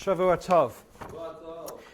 Shavua Tov.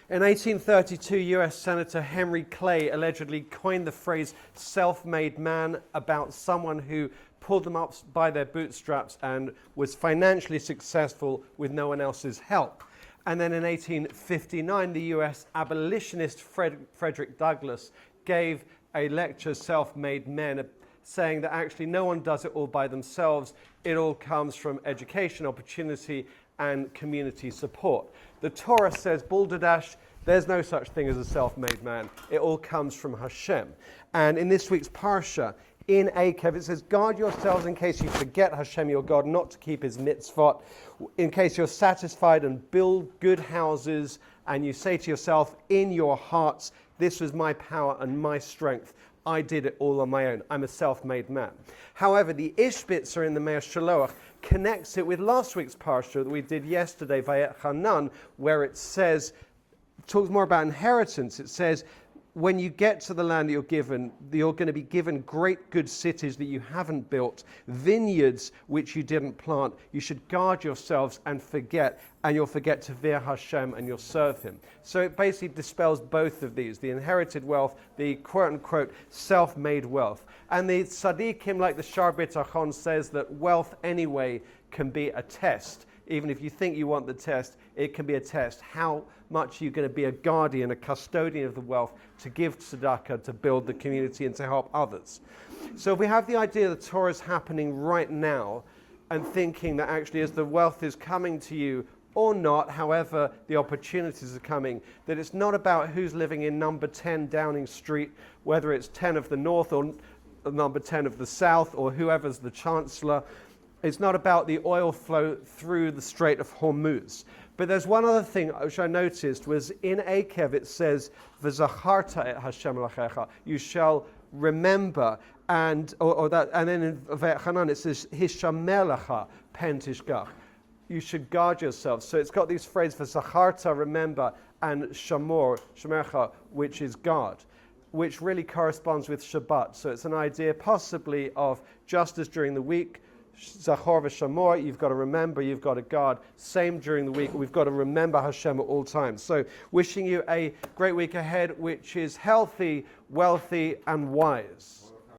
In 1832, US Senator Henry Clay allegedly coined the phrase self-made man about someone who pulled them up by their bootstraps and was financially successful with no one else's help. And then in 1859, the US abolitionist Frederick Douglass gave a lecture, Self-Made Men, saying that actually no one does it all by themselves. It all comes from education, opportunity, and community support. The Torah says, balderdash, there's no such thing as a self-made man. It all comes from Hashem. And in this week's Parsha, in Ekev, it says, guard yourselves in case you forget Hashem your God, not to keep His Mitzvot, in case you're satisfied and build good houses, and you say to yourself in your hearts, this was my power and my strength. I did it all on my own. I'm a self-made man. However, the Ishbitzer in the Meir Shaloach connects it with last week's Parsha that we did yesterday, Vayet Hanan, where it says, talks more about inheritance. It says, when you get to the land that you're given, you're going to be given great good cities that you haven't built, vineyards which you didn't plant. You should guard yourselves and you'll forget to fear Hashem and you'll serve Him. So it basically dispels both of these, the inherited wealth, the quote-unquote self-made wealth. And the tzaddikim, like the Shar B'tachon, says that wealth anyway can be a test. Even if you think you want the test, it can be a test. How much you're going to be a guardian, a custodian of the wealth, to give tzedakah, to build the community and to help others. So if we have the idea that Torah is happening right now and thinking that actually as the wealth is coming to you or not, however the opportunities are coming, that it's not about who's living in number 10 Downing Street, whether it's 10 of the north or number 10 of the south or whoever's the chancellor. It's not about the oil flow through the Strait of Hormuz. But there's one other thing which I noticed was in Eikev it says, V'zacharta et Hashem lachecha, you shall remember, and then in Vayet Hanan it says, Hishamer lecha pen tishkach, you should guard yourself. So it's got these phrases, V'zacharta, remember, and Shamercha, which is guard, which really corresponds with Shabbat. So it's an idea possibly of just as during the week, Zachor v'Shamor, you've got to remember, you've got to guard. Same during the week, we've got to remember Hashem at all times. So wishing you a great week ahead, which is healthy, wealthy, and wise.